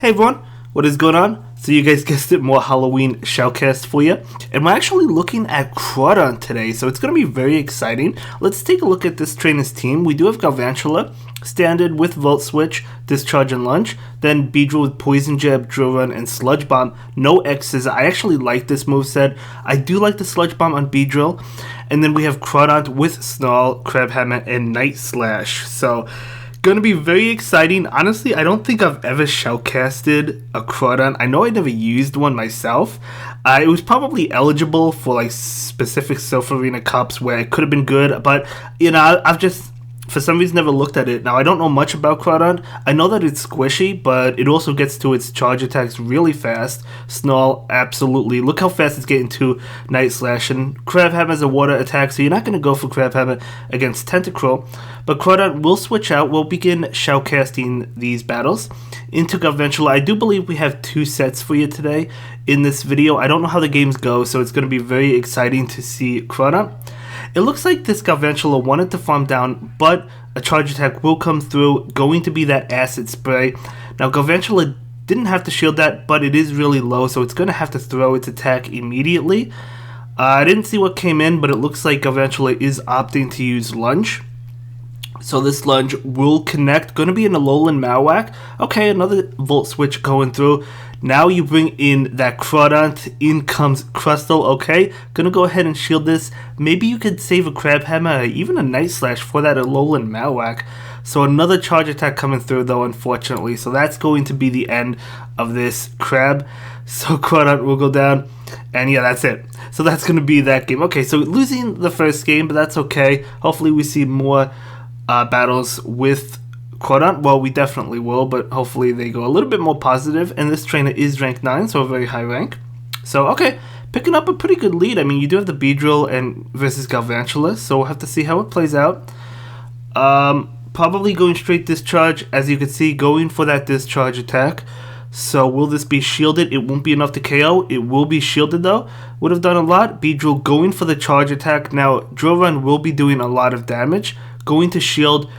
Hey everyone, what is going on? So you guys guessed it, more Halloween shoutcast for you. And we're actually looking at Crawdaunt today, so it's going to be very exciting. Let's take a look at this trainer's team. We do have Galvantula, standard with Volt Switch, Discharge and Lunge. Then Beedrill with Poison Jab, Drill Run, and Sludge Bomb. No X's. I actually like this moveset. I do like the Sludge Bomb on Beedrill. And then we have Crawdaunt with Snarl, Crab Hammer, and Night Slash. So going to be very exciting. Honestly, I don't think I've ever shoutcasted a Crawdaunt. I know I never used one myself. It was probably eligible for like specific Surf Arena Cups where it could have been good, but you know, I've just for some reason never looked at it. Now I don't know much about Crawdaunt. I know that it's squishy, but it also gets to its charge attacks really fast. Snarl, absolutely. Look how fast it's getting to Night Slash. And Crab Hammer is a water attack, so you're not going to go for Crab Hammer against Tentacruel. But Crawdaunt will switch out. We'll begin shoutcasting these battles into Galvantula. I do believe we have two sets for you today in this video. I don't know how the games go, so it's going to be very exciting to see Crawdaunt. It looks like this Galvantula wanted to farm down, but a charge attack will come through, going to be that Acid Spray. Now, Galvantula didn't have to shield that, but it is really low, so it's going to have to throw its attack immediately. I didn't see what came in, but it looks like Galvantula is opting to use Lunge. So this Lunge will connect, going to be an Alolan Marowak. Okay, another Volt Switch going through. Now you bring in that Crawdaunt, in comes Crustle, okay. Gonna go ahead and shield this. Maybe you could save a Crab Hammer, even a Night Slash for that Alolan Marowak. So another charge attack coming through though, unfortunately. So that's going to be the end of this Crab. So Crawdaunt will go down, and yeah, that's it. So that's gonna be that game. Okay, so losing the first game, but that's okay. Hopefully we see more battles with Crawdaunt. Well, we definitely will, but hopefully they go a little bit more positive. And this trainer is rank 9, so a very high rank. So, okay, picking up a pretty good lead. I mean, you do have the Beedrill and versus Galvantula, so we'll have to see how it plays out. Probably going straight Discharge, as you can see, going for that Discharge attack. So will this be shielded? It won't be enough to KO. It will be shielded though. Would have done a lot. Beedrill going for the charge attack. Now, Drill Run will be doing a lot of damage. Going to shield.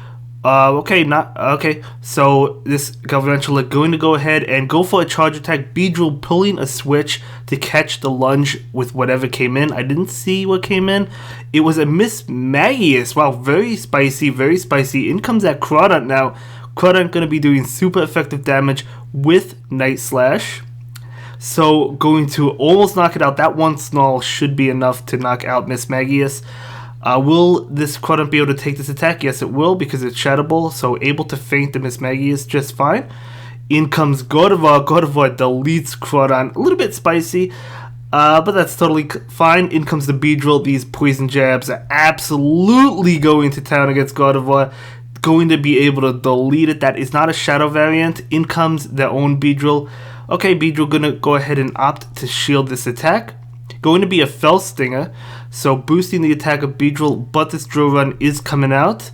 Okay. So this Galvantula going to go ahead and go for a charge attack. Beedrill pulling a switch to catch the Lunge with whatever came in. I didn't see what came in. It was a Miss Magius. Wow, very spicy, very spicy. In comes that Crawdaunt now. Crawdaunt going to be doing super effective damage with Night Slash. So going to almost knock it out. That one Snarl should be enough to knock out Miss Magius. Will this Crawdaunt be able to take this attack? Yes, it will, because it's Shatterable, so able to feint the Miss Magius just fine. In comes Gardevoir. Gardevoir deletes Crawdaunt. A little bit spicy, but that's totally fine. In comes the Beedrill. These Poison Jabs are absolutely going to town against Gardevoir. Going to be able to delete it. That is not a Shadow variant. In comes their own Beedrill. Okay, Beedrill going to go ahead and opt to shield this attack. Going to be a Fell Stinger, so boosting the attack of Beedrill, but this Drill Run is coming out.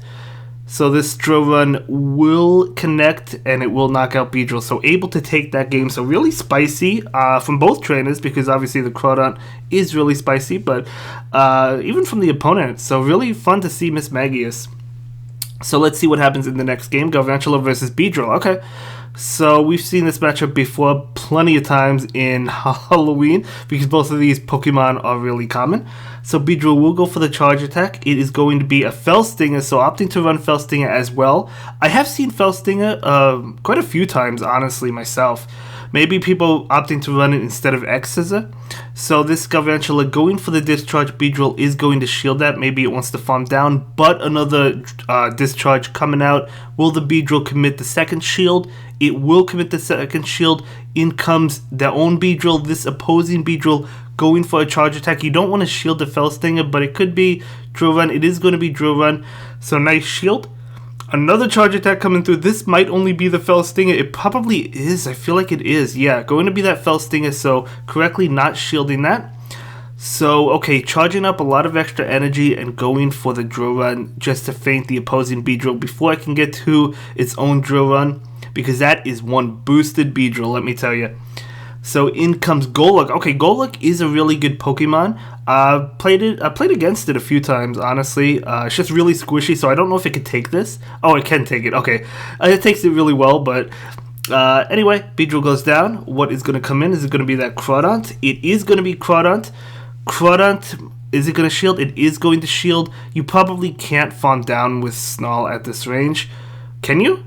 So this Drill Run will connect, and it will knock out Beedrill, so able to take that game. So really spicy from both trainers, because obviously the Crawdaunt is really spicy, but even from the opponent. So really fun to see Miss Magius. So let's see what happens in the next game. Galvantula versus Beedrill. Okay. So we've seen this matchup before plenty of times in Halloween, because both of these Pokemon are really common. So Beedrill will go for the charge attack. It is going to be a Fell Stinger, so opting to run Fell Stinger as well. I have seen Fell Stinger quite a few times, honestly, myself. Maybe people opting to run it instead of X-Scissor. So this Galvantula going for the Discharge. Beedrill is going to shield that. Maybe it wants to farm down, but another Discharge coming out. Will the Beedrill commit the second shield? It will commit the second shield. In comes their own Beedrill. This opposing Beedrill going for a charge attack. You don't want to shield the Fell Stinger, but it could be Drill Run. It is going to be Drill Run. So nice shield. Another charge attack coming through. This might only be the Fell Stinger. It probably is. I feel like it is. Yeah, going to be that Fell Stinger, so correctly not shielding that. So, okay, charging up a lot of extra energy and going for the Drill Run just to feint the opposing Beedrill before I can get to its own Drill Run, because that is one boosted Beedrill, let me tell you. So in comes Golok. Okay, Golok is a really good Pokemon. I played against it a few times, honestly. It's just really squishy, so I don't know if it could take this. Oh, it can take it. Okay. It takes it really well, but Anyway, Beedrill goes down. What is going to come in? Is it going to be that Crawdaunt? It is going to be Crawdaunt. Crawdaunt, is it going to shield? It is going to shield. You probably can't farm down with Snarl at this range. Can you?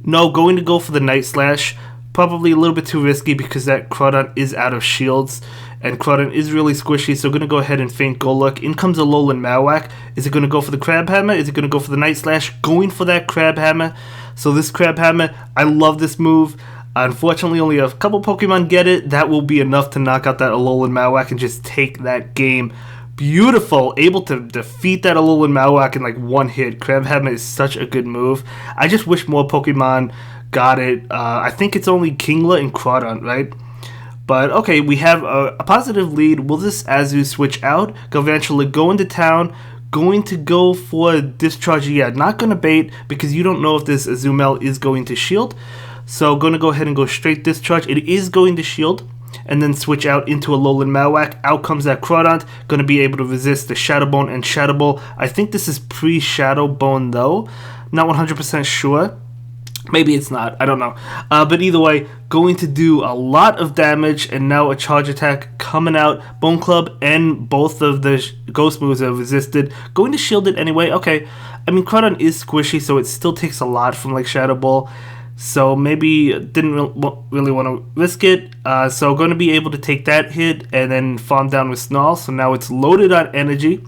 No, going to go for the Night Slash. Probably a little bit too risky because that Crawdaunt is out of shields. And Crawdaunt is really squishy, so going to go ahead and feint Golurk. In comes a Alolan Marowak. Is it going to go for the Crab Hammer? Is it going to go for the Night Slash? Going for that Crab Hammer. So this Crab Hammer, I love this move. Unfortunately, only a couple Pokemon get it. That will be enough to knock out that Alolan Marowak and just take that game. Beautiful. Able to defeat that Alolan Marowak in like one hit. Crab Hammer is such a good move. I just wish more Pokemon got it. I think it's only Kingler and Crawdaunt, right? But okay, we have a positive lead. Will this Azu switch out? Galvantula go into town. Going to go for Discharge. Yeah, not going to bait because you don't know if this Azumel is going to shield. So going to go ahead and go straight Discharge. It is going to shield. And then switch out into a Alolan Marowak. Out comes that Crawdaunt. Going to be able to resist the Shadow Bone and Shadow Ball. I think this is pre-Shadow Bone though. Not 100% sure. Maybe it's not. I don't know. But either way, going to do a lot of damage. And now a Charge Attack coming out. Bone Club and both of the Ghost moves are resisted. Going to shield it anyway. Okay. I mean, Crawdaunt is squishy, so it still takes a lot from like Shadow Ball. So maybe didn't really want to risk it. So going to be able to take that hit and then farm down with Snarl. So now it's loaded on energy.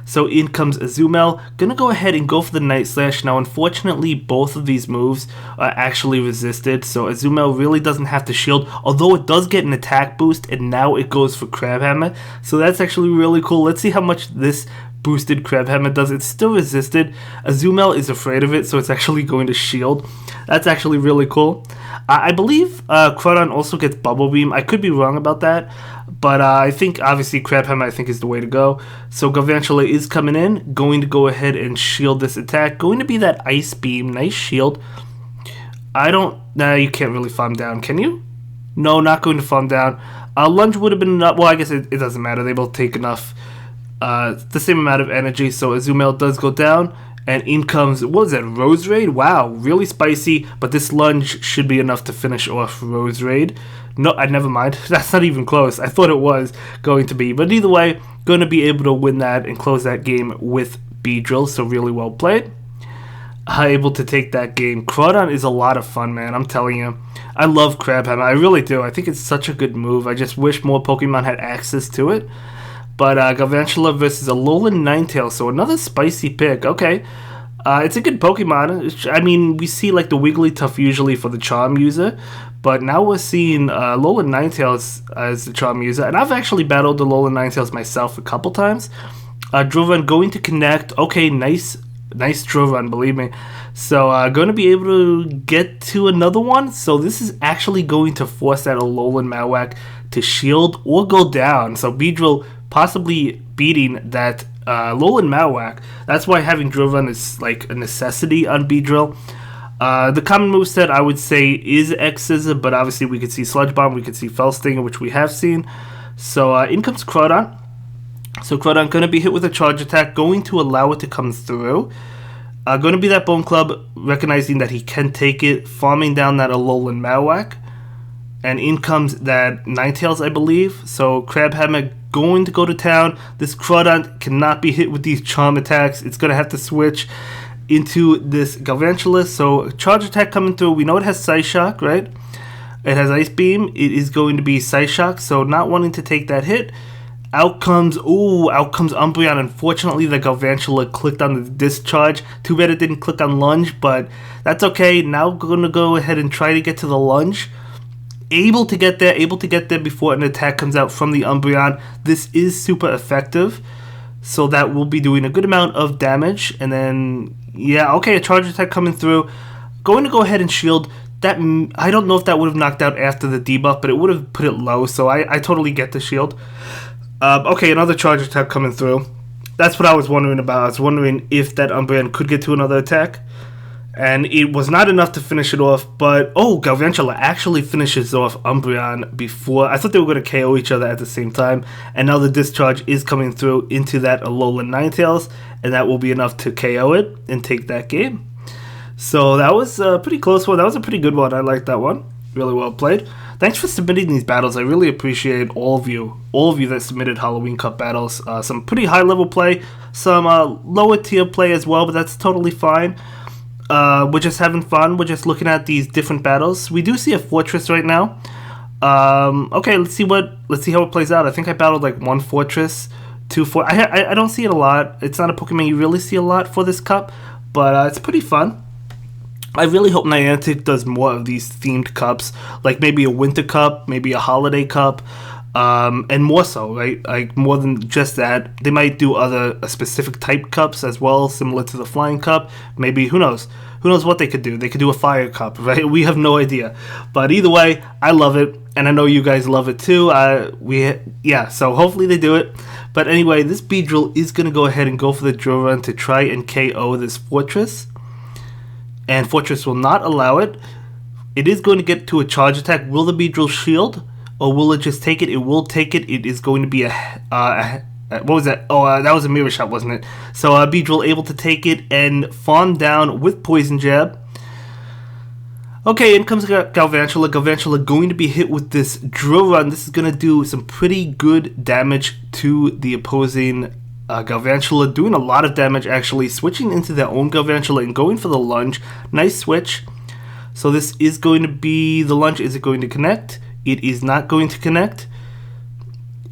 So in comes Azumel. Gonna go ahead and go for the Night Slash. Now unfortunately both of these moves are actually resisted. So Azumel really doesn't have to shield. Although it does get an attack boost and now it goes for Crab Hammer. So that's actually really cool. Let's see how much this boosted Crab Hammer does. It's still resisted. Azumel is afraid of it, so it's actually going to shield. That's actually really cool. I believe Crawdaunt also gets Bubble Beam. I could be wrong about that, but I think obviously Crab Hammer I think is the way to go. So Galvantula is coming in, going to go ahead and shield this attack. Going to be that Ice Beam. Nice shield. Nah, you can't really farm down, can you? No, not going to farm down. Lunge would have been enough. Well, I guess it doesn't matter. They both take enough. The same amount of energy, so Azumel does go down, and in comes, what was that, Rose Raid? Wow, really spicy, but this lunge should be enough to finish off Rose Raid. No, never mind, that's not even close. I thought it was going to be, but either way, going to be able to win that and close that game with Beedrill, so really well played. Able to take that game. Crawdaunt is a lot of fun, man, I'm telling you. I love Crab Hammer, I really do. I think it's such a good move. I just wish more Pokemon had access to it. But Galvantula versus Alolan Ninetales, so another spicy pick. Okay, it's a good Pokemon. I mean, we see like the Wigglytuff usually for the Charm user, but now we're seeing Alolan Ninetales as the Charm user. And I've actually battled Alolan Ninetales myself a couple times. Drill Run going to connect. Okay, nice Drill Run, believe me. So going to be able to get to another one. So this is actually going to force that Alolan Marowak to shield or go down. So Beedrill possibly beating that Alolan Marowak. That's why having Drill Run is like a necessity on Beedrill. The common moveset I would say is X-Scissor, but obviously we could see Sludge Bomb, we could see Fell Stinger, which we have seen. So in comes Crawdaunt. So Crawdaunt going to be hit with a Charge Attack, going to allow it to come through. Going to be that Bone Club, recognizing that he can take it, farming down that Alolan Marowak. And in comes that Ninetales, I believe. So Crab Hammer going to go to town. This Crawdaunt cannot be hit with these Charm attacks. It's going to have to switch into this Galvantula. So Charge Attack coming through. We know it has Psyshock, right? It has Ice Beam. It is going to be Psyshock. So not wanting to take that hit. Out comes Umbreon. Unfortunately, the Galvantula clicked on the Discharge. Too bad it didn't click on Lunge, but that's okay. Now we're going to go ahead and try to get to the Lunge. Able to get there before an attack comes out from the Umbreon. This is super effective, so that will be doing a good amount of damage. And then, yeah, okay, a Charge Attack coming through. Going to go ahead and shield. That, I don't know if that would have knocked out after the debuff, but it would have put it low, so I totally get the shield. Okay, another Charge Attack coming through. That's what I was wondering about. I was wondering if that Umbreon could get to another attack. And it was not enough to finish it off, but Galvantula actually finishes off Umbreon before. I thought they were going to KO each other at the same time, and now the Discharge is coming through into that Alolan Ninetales, and that will be enough to KO it and take that game. So that was a pretty close one. That was a pretty good one. I like that one. Really well played. Thanks for submitting these battles. I really appreciate all of you that submitted Halloween Cup battles. Some pretty high level play, some lower tier play as well, but that's totally fine. We're just having fun. We're just looking at these different battles. We do see a fortress right now. Okay, let's see how it plays out. I think I battled like one fortress, two I don't see it a lot. It's not a Pokemon you really see a lot for this cup, but it's pretty fun. I really hope Niantic does more of these themed cups, like maybe a winter cup, maybe a holiday cup, and more so, right? Like more than just that, they might do other specific type cups as well, similar to the Flying Cup. Maybe who knows? Who knows what they could do? They could do a Fire Cup, right? We have no idea. But either way, I love it, and I know you guys love it too. So hopefully they do it. But anyway, this Beedrill is gonna go ahead and go for the drill run to try and KO this Fortress. And Fortress will not allow it. It is going to get to a charge attack. Will the Beedrill shield? Or will it just take it? It will take it. It is going to be what was that? That was a mirror shot, wasn't it? So Beedrill able to take it and farm down with Poison Jab. Okay, in comes Galvantula. Galvantula going to be hit with this drill run. This is going to do some pretty good damage to the opposing Galvantula, doing a lot of damage actually, switching into their own Galvantula and going for the lunge. Nice switch. So this is going to be the lunge. Is it going to connect? It is not going to connect.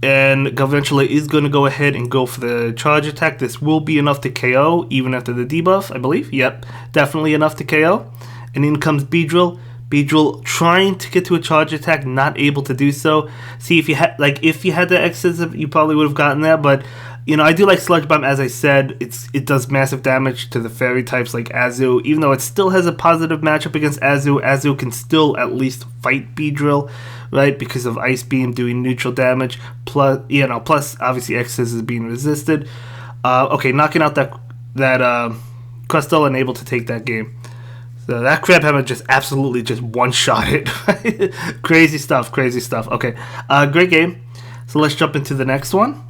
And Galvantula is going to go ahead and go for the charge attack. This will be enough to KO even after the debuff, I believe. Yep, definitely enough to KO. And in comes Beedrill. Beedrill trying to get to a charge attack, not able to do so. See, if you had the X's, you probably would have gotten there, but you know, I do like Sludge Bomb, as I said. It does massive damage to the fairy types like Azu. Even though it still has a positive matchup against Azu, Azu can still at least fight Beedrill, right? Because of Ice Beam doing neutral damage. Plus obviously X's is being resisted. Okay, knocking out that Crustle and able to take that game. So that Crabhammer just absolutely just one-shot it. Crazy stuff. Okay, great game. So let's jump into the next one.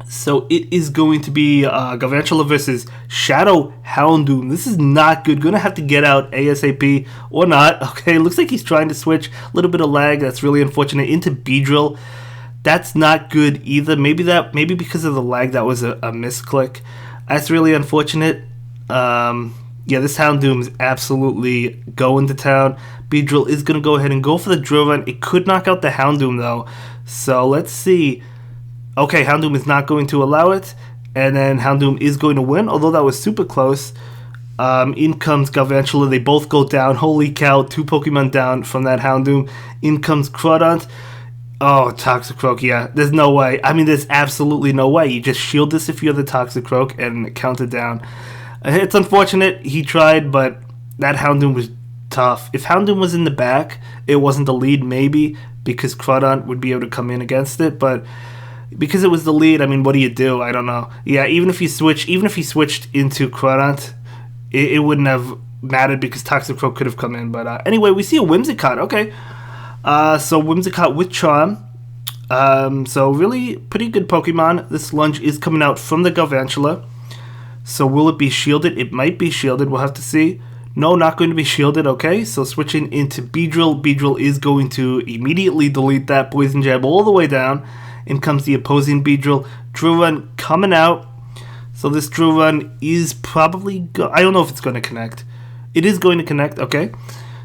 So it is going to be Galvantula versus Shadow Houndoom. This is not good. Gonna have to get out ASAP or not. Okay, looks like he's trying to switch. A little bit of lag. That's really unfortunate. Into Beedrill. That's not good either. Maybe because of the lag, that was a misclick. That's really unfortunate. Yeah, this Houndoom is absolutely going to town. Beedrill is gonna go ahead and go for the drill run. It could knock out the Houndoom though. So let's see. Okay, Houndoom is not going to allow it, and then Houndoom is going to win, although that was super close. In comes Galvantula. They both go down. Holy cow, 2 Pokemon down from that Houndoom. In comes Crawdaunt. Oh, Toxicroak, yeah. There's no way. I mean, there's absolutely no way. You just shield this if you're the Toxicroak and count it down. It's unfortunate. He tried, but that Houndoom was tough. If Houndoom was in the back, it wasn't the lead, maybe, because Crawdaunt would be able to come in against it, but because it was the lead, I mean, what do you do? I don't know. Yeah, even if he switched into Crawdaunt, it wouldn't have mattered because Toxicroak could have come in. But anyway, we see a Whimsicott. Okay, so Whimsicott with Charm. So really pretty good Pokemon. This lunge is coming out from the Galvantula. So will it be shielded? It might be shielded. We'll have to see. No, not going to be shielded. Okay, so switching into Beedrill. Beedrill is going to immediately delete that Poison Jab all the way down. In comes the opposing Beedrill. Drill Run coming out. So this Drill Run is probably... I don't know if it's going to connect. It is going to connect, okay.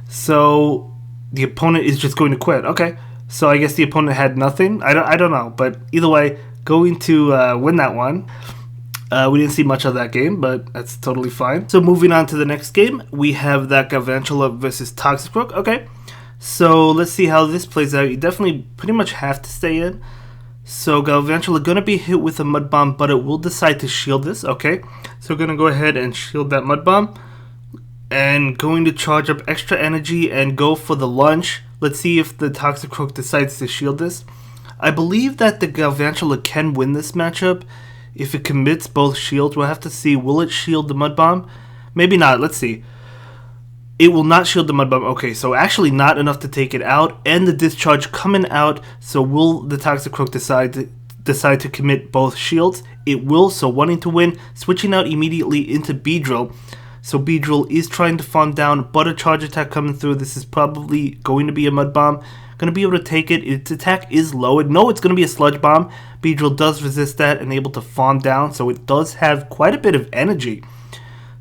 So the opponent is just going to quit. Okay, so I guess the opponent had nothing. I don't know. But either way, going to win that one. We didn't see much of that game, but that's totally fine. So moving on to the next game, we have that Galvantula versus Toxicroak. Okay, so let's see how this plays out. You definitely pretty much have to stay in. So Galvantula gonna be hit with a Mud Bomb, but it will decide to shield this. Okay, so we're gonna go ahead and shield that Mud Bomb, and going to charge up extra energy and go for the lunge. Let's see if the Toxicroak decides to shield this. I believe that the Galvantula can win this matchup if it commits both shields. We'll have to see. Will it shield the Mud Bomb? Maybe not. Let's see. It will not shield the Mud Bomb. Okay, so actually not enough to take it out, and the discharge coming out. So will the Toxicroak decide to commit both shields? It will. So wanting to win, switching out immediately into Beedrill. So Beedrill is trying to farm down, but a charge attack coming through. This is probably going to be a mud bomb. Going to be able to take it. Its attack is low. No, it's going to be a sludge bomb. Beedrill does resist that and able to farm down, so it does have quite a bit of energy.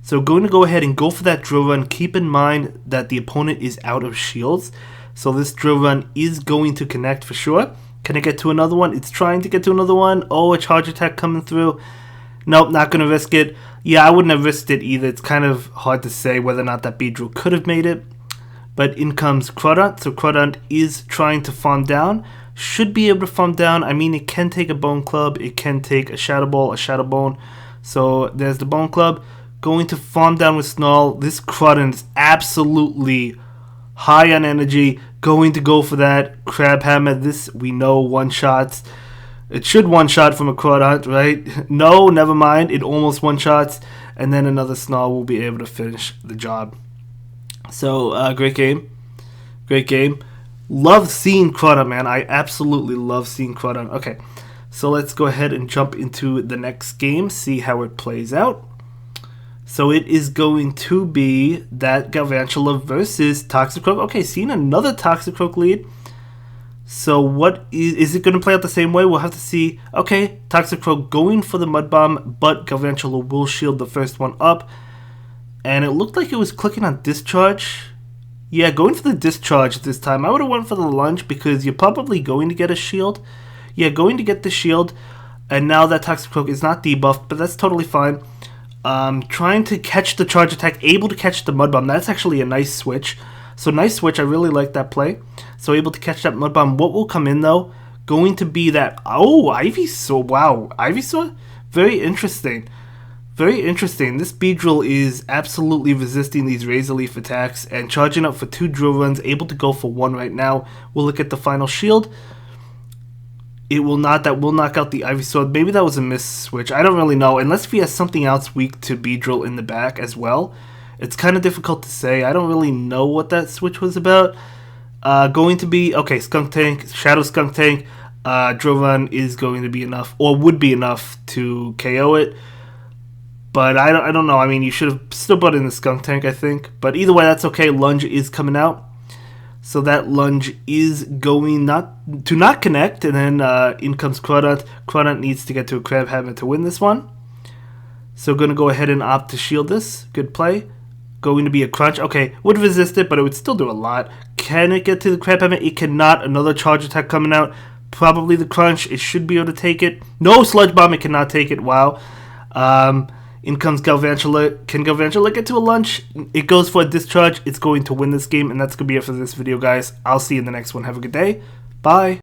So going to go ahead and go for that drill run. Keep in mind that the opponent is out of shields, so this drill run is going to connect for sure. Can it get to another one? It's trying to get to another one. Oh, a charge attack coming through. Nope, not going to risk it. Yeah, I wouldn't have risked it either. It's kind of hard to say whether or not that Beedrill could have made it. But in comes Crawdaunt. So Crawdaunt is trying to farm down. Should be able to farm down. I mean, it can take a Bone Club. It can take a Shadow Ball, a Shadow Bone. So there's the Bone Club. Going to farm down with Snarl. This Crawdaunt is absolutely high on energy. Going to go for that Crab Hammer. This, we know, one-shots. It should one-shot from a Crawdaunt, right? No, never mind. It almost one-shots. And then another Snarl will be able to finish the job. So, great game. Great game. Love seeing Crawdaunt, man. I absolutely love seeing Crawdaunt. Okay, so let's go ahead and jump into the next game, see how it plays out. So it is going to be that Galvantula versus Toxicroak. Okay, seeing another Toxicroak lead. So what is it going to play out the same way? We'll have to see. Okay, Toxicroak going for the Mud Bomb, but Galvantula will shield the first one up. And it looked like it was clicking on Discharge. Yeah, going for the Discharge this time. I would have went for the Lunge because you're probably going to get a shield. Yeah, going to get the shield. And now that Toxicroak is not debuffed, but that's totally fine. Trying to catch the charge attack, able to catch the Mud Bomb. That's actually a nice switch. So nice switch, I really like that play. So able to catch that Mud Bomb. What will come in though? Going to be that, oh, Ivysaur. Wow, Ivysaur? Very interesting. Very interesting. This Beedrill is absolutely resisting these Razor Leaf attacks and charging up for 2 drill runs, able to go for 1 right now. We'll look at the final shield. It will not. That will knock out the Ivysaur. Maybe that was a miss switch. I don't really know. Unless if he has something else weak to Beedrill in the back as well. It's kind of difficult to say. I don't really know what that switch was about. Going to be, okay, Skunk Tank, Shadow Skunk Tank. Drill run is going to be enough, or would be enough to KO it. But I don't know. I mean, you should have still put in the Skunk Tank, I think. But either way, that's okay. Lunge is coming out. So that Lunge is going not connect. And then in comes Crawdaunt. Crawdaunt needs to get to a Crab Hammer to win this one. So going to go ahead and opt to shield this. Good play. Going to be a Crunch. Okay, would resist it, but it would still do a lot. Can it get to the Crab Hammer? It cannot. Another charge attack coming out. Probably the Crunch. It should be able to take it. No Sludge Bomb. It cannot take it. Wow. In comes Galvantula. Can Galvantula get to a Lunge? It goes for a Discharge. It's going to win this game, and that's going to be it for this video, guys. I'll see you in the next one. Have a good day. Bye.